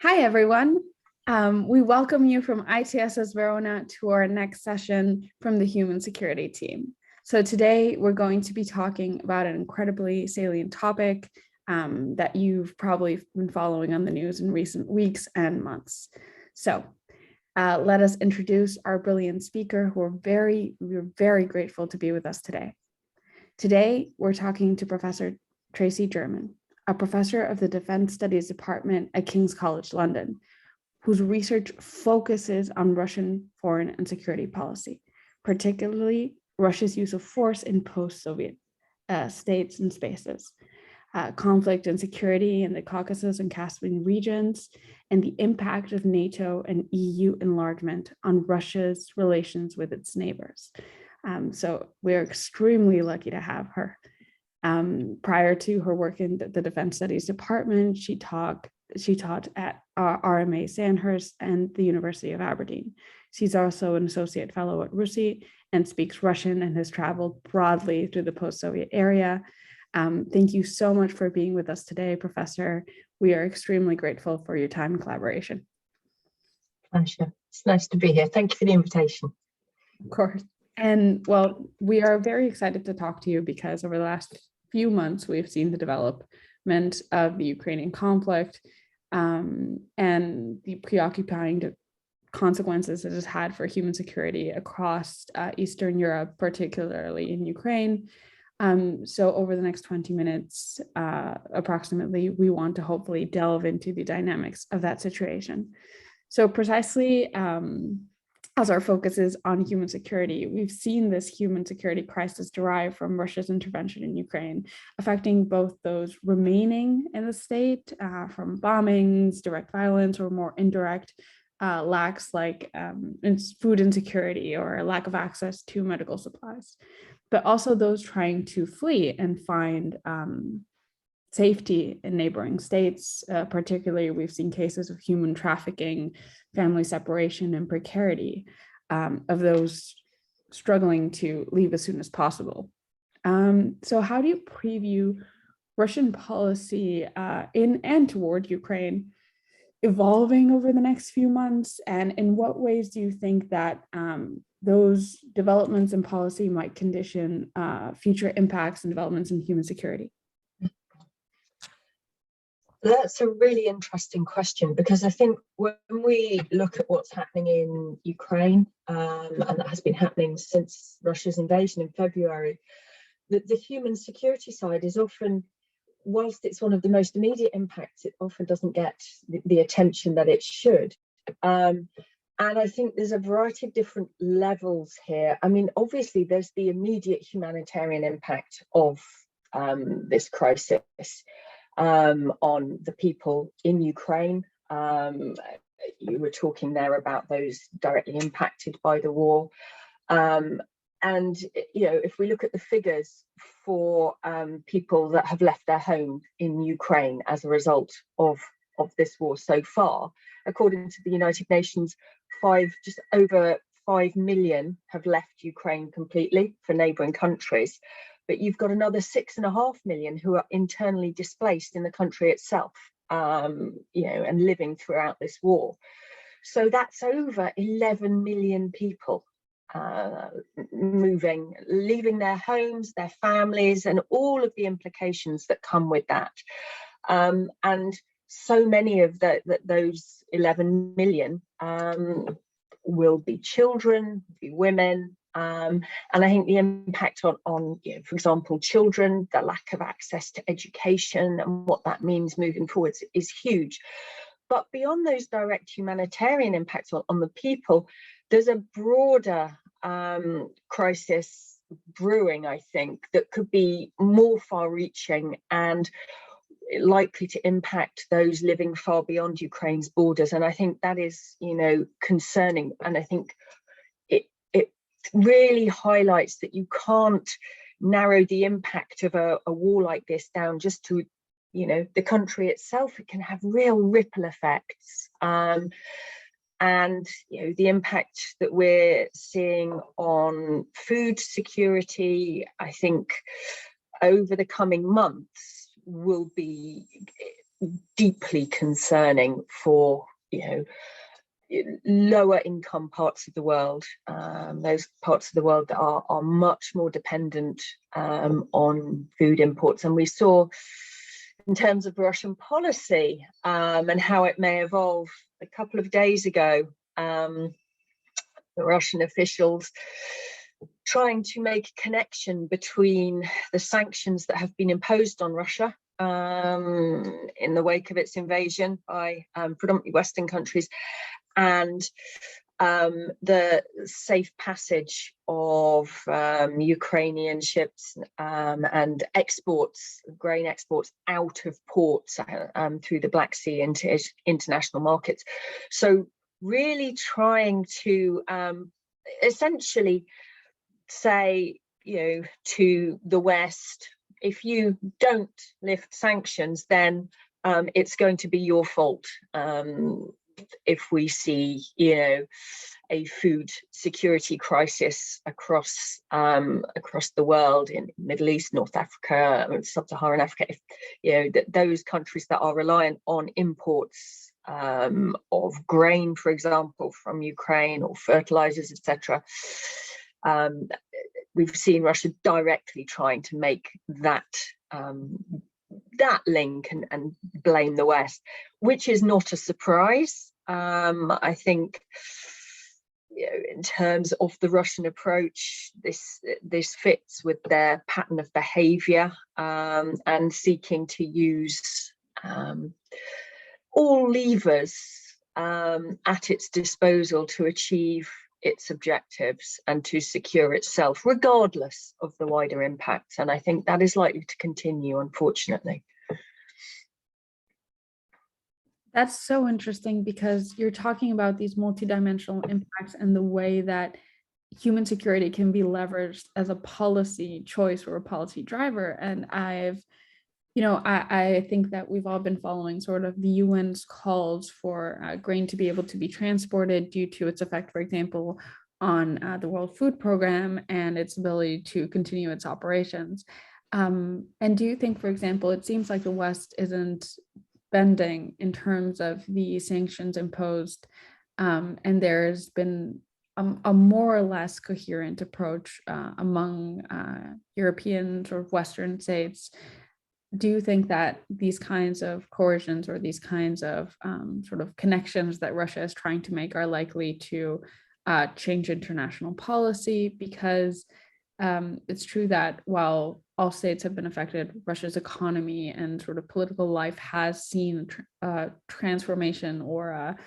Hi, everyone. We welcome you from ITSS Verona to our next session from the Human Security team. So today we're going to be talking about an incredibly salient topic that you've probably been following on the news in recent weeks and months. So let us introduce our brilliant speaker who we're very grateful to be with us today. Today, we're talking to Professor Tracey German, a professor of the Defense Studies Department at King's College London, whose research focuses on Russian foreign and security policy, particularly Russia's use of force in post-Soviet states and spaces, conflict and security in the Caucasus and Caspian regions, and the impact of NATO and EU enlargement on Russia's relations with its neighbors. So we're extremely lucky to have her. Prior to her work in the Defense Studies Department, she taught at RMA Sandhurst and the University of Aberdeen. She's also an associate fellow at RUSI and speaks Russian and has traveled broadly through the post-Soviet area. Thank you so much for being with us today, Professor. We are extremely grateful for your time and collaboration. Pleasure. It's nice to be here. Thank you for the invitation. Of course. And well, we are very excited to talk to you because over the last few months, we've seen the development of the Ukrainian conflict and the preoccupying consequences it has had for human security across Eastern Europe, particularly in Ukraine. So over the next 20 minutes, approximately, we want to hopefully delve into the dynamics of that situation. So precisely, as our focus is on human security, we've seen this human security crisis derive from Russia's intervention in Ukraine, affecting both those remaining in the state from bombings, direct violence, or more indirect lacks like food insecurity or lack of access to medical supplies, but also those trying to flee and find safety in neighboring states. Particularly, we've seen cases of human trafficking, family separation, and precarity of those struggling to leave as soon as possible. So how do you preview Russian policy in and toward Ukraine evolving over the next few months? And in what ways do you think that those developments in policy might condition future impacts and developments in human security? That's a really interesting question, because I think when we look at what's happening in Ukraine, and that has been happening since Russia's invasion in February, the human security side is often, whilst it's one of the most immediate impacts, it often doesn't get the attention that it should. And I think there's a variety of different levels here. I mean, obviously, there's the immediate humanitarian impact of this crisis on the people in Ukraine. You were talking there about those directly impacted by the war. And, you know, if we look at the figures for people that have left their home in Ukraine as a result of this war so far, according to the United Nations, just over 5 million have left Ukraine completely for neighboring countries. But you've got another 6.5 million who are internally displaced in the country itself, you know, and living throughout this war. So that's over 11 million people moving, leaving their homes, their families, and all of the implications that come with that. And so many of those 11 million will be children, be women. And I think the impact on you know, for example, children, the lack of access to education and what that means moving forwards is huge. But beyond those direct humanitarian impacts on the people, there's a broader crisis brewing, I think, that could be more far-reaching and likely to impact those living far beyond Ukraine's borders. And I think that is, you know, concerning. And I think it really highlights that you can't narrow the impact of a war like this down just to, you know, the country itself. It can have real ripple effects. And, you know, the impact that we're seeing on food security, I think, over the coming months will be deeply concerning for, lower income parts of the world, those parts of the world that are much more dependent on food imports. And we saw, in terms of Russian policy and how it may evolve, a couple of days ago, the Russian officials trying to make a connection between the sanctions that have been imposed on Russia in the wake of its invasion by predominantly Western countries, and the safe passage of Ukrainian ships and exports, grain exports out of ports through the Black Sea into international markets. So really trying to essentially say, to the West, if you don't lift sanctions, then it's going to be your fault. If we see, a food security crisis across the world, in Middle East, North Africa, Sub-Saharan Africa, those countries that are reliant on imports of grain, for example, from Ukraine, or fertilizers, etc. We've seen Russia directly trying to make that link and blame the West, which is not a surprise. I think, in terms of the Russian approach, this fits with their pattern of behavior and seeking to use all levers at its disposal to achieve its objectives and to secure itself, regardless of the wider impacts. And I think that is likely to continue, unfortunately. That's so interesting, because you're talking about these multidimensional impacts and the way that human security can be leveraged as a policy choice or a policy driver. And I think that we've all been following sort of the UN's calls for grain to be able to be transported due to its effect, for example, on the World Food Program and its ability to continue its operations. And do you think, for example, it seems like the West isn't bending in terms of the sanctions imposed, and there's been a more or less coherent approach among European sort of Western states? Do you think that these kinds of coercions or these kinds of sort of connections that Russia is trying to make are likely to change international policy? Because it's true that while all states have been affected, Russia's economy and sort of political life has seen transformation or a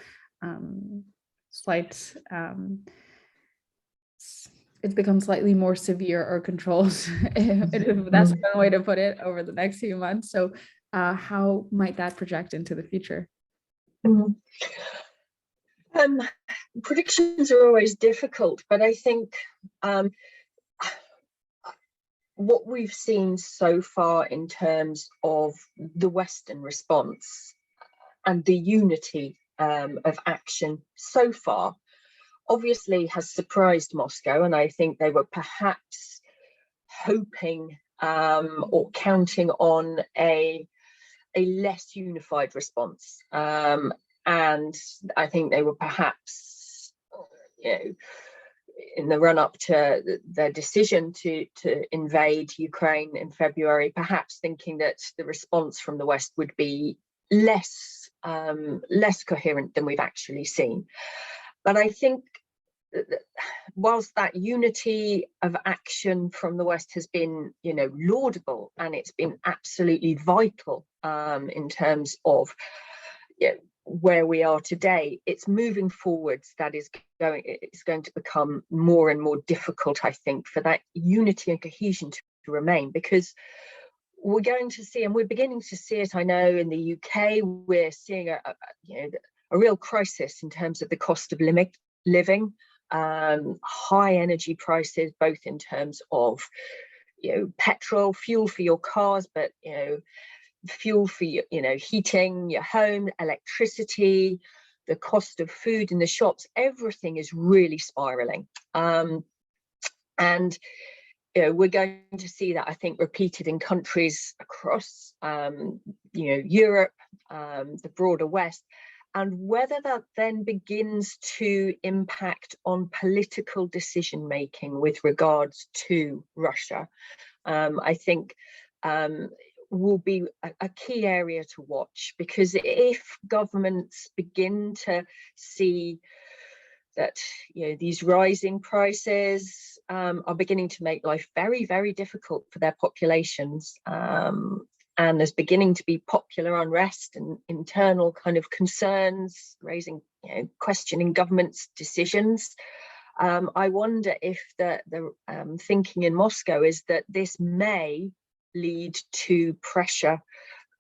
slight, it's become slightly more severe or controlled, if that's one way to put it, over the next few months. So how might that project into the future? Predictions are always difficult, but I think what we've seen so far in terms of the Western response and the unity of action so far obviously has surprised Moscow, and I think they were perhaps hoping or counting on a less unified response, and I think they were perhaps, in the run-up to their decision to invade Ukraine in February, perhaps thinking that the response from the West would be less coherent than we've actually seen. But I think whilst that unity of action from the West has been, laudable, and it's been absolutely vital in terms of where we are today, it's moving forwards that it's going to become more and more difficult, I think, for that unity and cohesion to remain, because we're going to see, and we're beginning to see it, I know in the UK, we're seeing a real crisis in terms of the cost of living, high energy prices, both in terms of petrol, fuel for your cars, but fuel for heating your home, electricity, the cost of food in the shops. Everything is really spiraling, and we're going to see that, I think, repeated in countries across Europe, the broader West, and whether that then begins to impact on political decision making with regards to Russia, I think will be a key area to watch, because if governments begin to see that these rising prices are beginning to make life very, very difficult for their populations, and there's beginning to be popular unrest and internal kind of concerns raising, questioning government's decisions. I wonder if the thinking in Moscow is that this may lead to pressure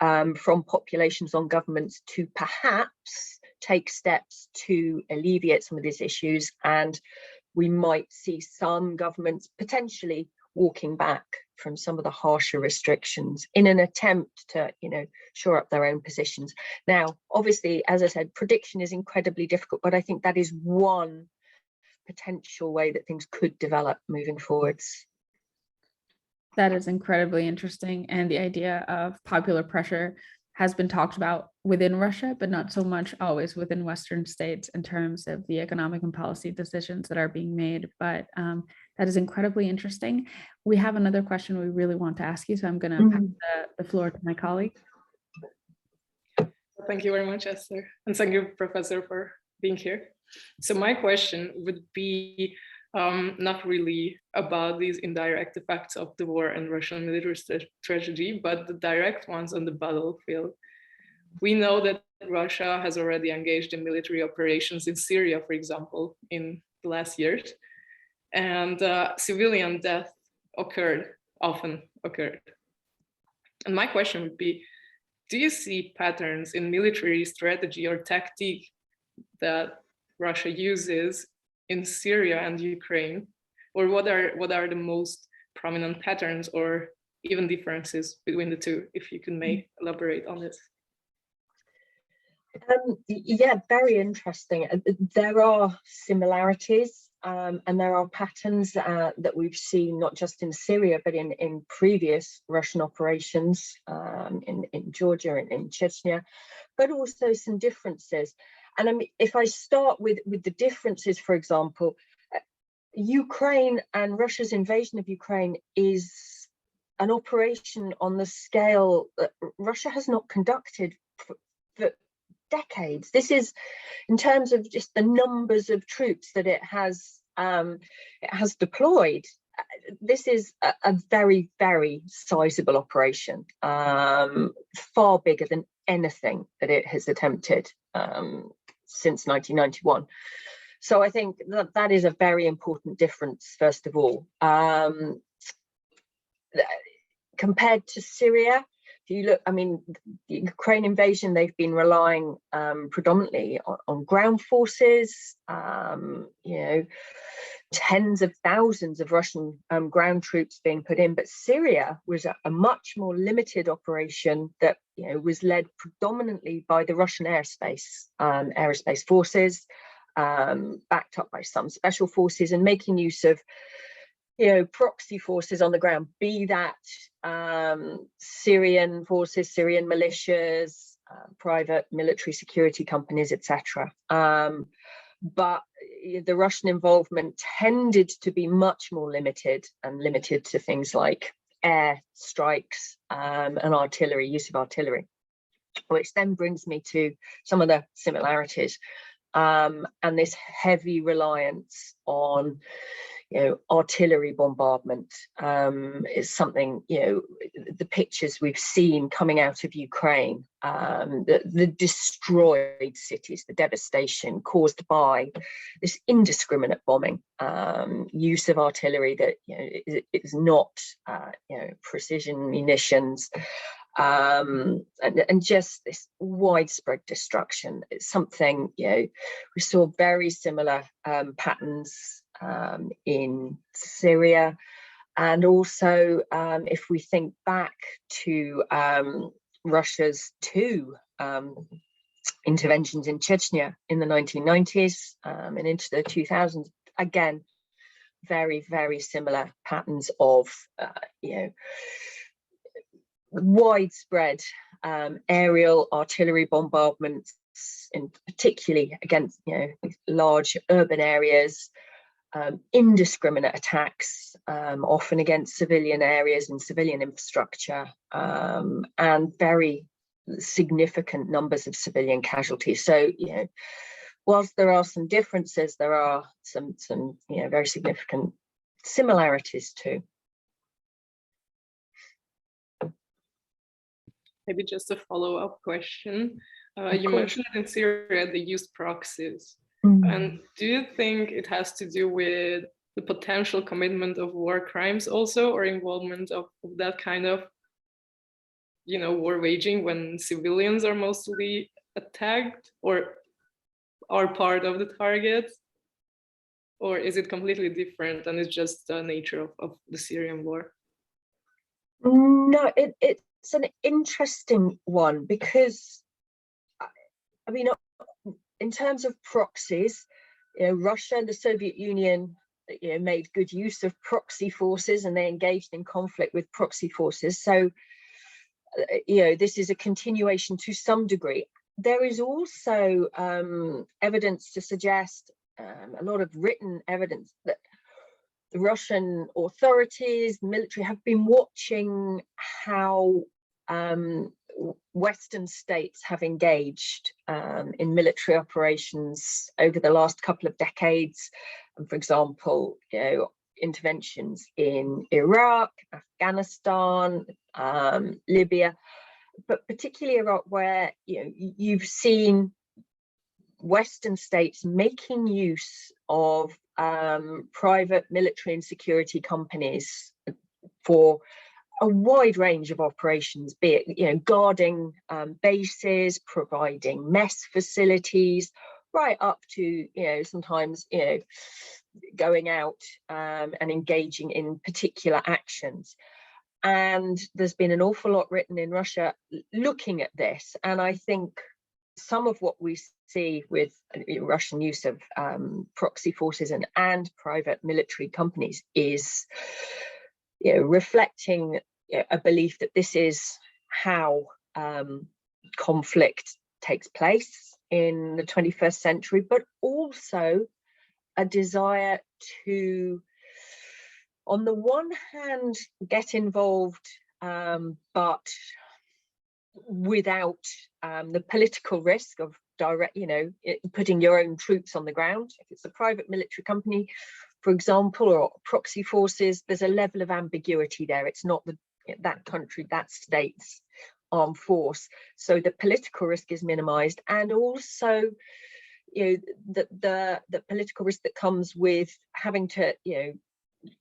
from populations on governments to perhaps take steps to alleviate some of these issues, and we might see some governments potentially walking back from some of the harsher restrictions in an attempt to, shore up their own positions. Now, obviously, as I said, prediction is incredibly difficult, but I think that is one potential way that things could develop moving forwards. That is incredibly interesting. And the idea of popular pressure has been talked about within Russia, but not so much always within Western states in terms of the economic and policy decisions that are being made. But that is incredibly interesting. We have another question we really want to ask you, so I'm going to pass the floor to my colleague. Thank you very much, Esther. And thank you, Professor, for being here. So my question would be not really about these indirect effects of the war and Russian military strategy, but the direct ones on the battlefield. We know that Russia has already engaged in military operations in Syria, for example, in the last years, and civilian death often occurred. And my question would be, do you see patterns in military strategy or tactique that Russia uses in Syria and Ukraine, or what are the most prominent patterns or even differences between the two? If you may elaborate on this. Yeah, very interesting. There are similarities and there are patterns that we've seen not just in Syria but in previous Russian operations in Georgia and in Chechnya, but also some differences. And I mean, if I start with the differences, for example, Ukraine and Russia's invasion of Ukraine is an operation on the scale that Russia has not conducted for decades. This is, in terms of just the numbers of troops that it has deployed, this is a very, very sizable operation, far bigger than anything that it has attempted since 1991. So I think that is a very important difference, first of all. Compared to Syria, if you look, I mean, the Ukraine invasion, they've been relying predominantly on ground forces, tens of thousands of Russian ground troops being put in. But Syria was a much more limited operation that was led predominantly by the Russian aerospace forces, backed up by some special forces, and making use of proxy forces on the ground, be that Syrian forces, Syrian militias, private military security companies, etc. But the Russian involvement tended to be much more limited to things like air strikes and artillery, use of artillery, which then brings me to some of the similarities and this heavy reliance on artillery bombardment is something, the pictures we've seen coming out of Ukraine, the destroyed cities, the devastation caused by this indiscriminate bombing, use of artillery that is not precision munitions, and just this widespread destruction. It's something, we saw very similar patterns in Syria, and also if we think back to Russia's two interventions in Chechnya in the 1990s and into the 2000s, again, very, very similar patterns of widespread aerial artillery bombardments, in particularly against large urban areas, indiscriminate attacks, often against civilian areas and civilian infrastructure, and very significant numbers of civilian casualties. So, whilst there are some differences, there are some very significant similarities too. Maybe just a follow-up question. You mentioned in Syria they used proxies. And do you think it has to do with the potential commitment of war crimes also, or involvement of that kind of, war waging when civilians are mostly attacked or are part of the target? Or is it completely different and it's just the nature of the Syrian war? No, it's an interesting one because, in terms of proxies, Russia and the Soviet Union, made good use of proxy forces, and they engaged in conflict with proxy forces. So, this is a continuation to some degree. There is also evidence to suggest, a lot of written evidence, that the Russian authorities, military, have been watching how Western states have engaged in military operations over the last couple of decades. And for example, interventions in Iraq, Afghanistan, Libya, but particularly Iraq, where you've seen Western states making use of private military and security companies for a wide range of operations, be it guarding bases, providing mess facilities, right up to sometimes going out and engaging in particular actions. And there's been an awful lot written in Russia looking at this, and I think some of what we see with Russian use of proxy forces and private military companies is reflecting a belief that this is how conflict takes place in the 21st century, but also a desire to, on the one hand, get involved, but without the political risk of direct, putting your own troops on the ground. If it's a private military company, for example, or proxy forces, there's a level of ambiguity there. It's not that country, that state's armed force. So the political risk is minimized, and also the political risk that comes with having to,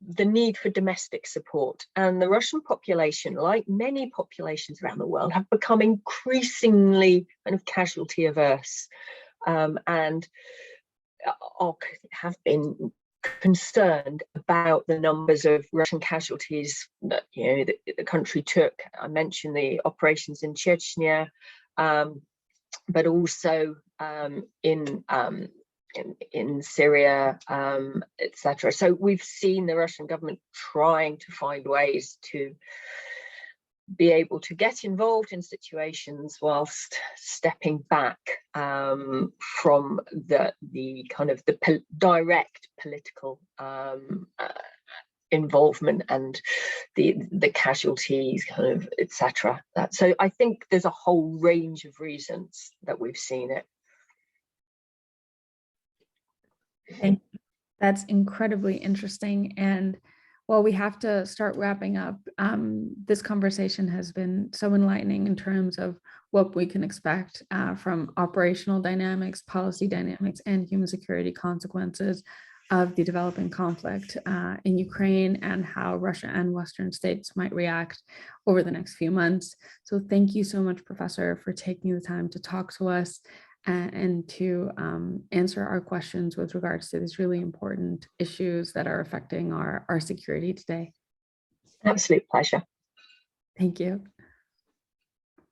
the need for domestic support. And the Russian population, like many populations around the world, have become increasingly kind of casualty averse, and have been concerned about the numbers of Russian casualties that the country took. I mentioned the operations in Chechnya, but also in Syria, etc. So we've seen the Russian government trying to find ways to be able to get involved in situations whilst stepping back from the kind of the direct political involvement and the casualties, kind of, etc. So I think there's a whole range of reasons that we've seen it. Thank you. That's incredibly interesting. And while we have to start wrapping up, this conversation has been so enlightening in terms of what we can expect from operational dynamics, policy dynamics, and human security consequences of the developing conflict in Ukraine, and how Russia and Western states might react over the next few months. So thank you so much, Professor, for taking the time to talk to us and to answer our questions with regards to these really important issues that are affecting our security today. Absolute pleasure. Thank you.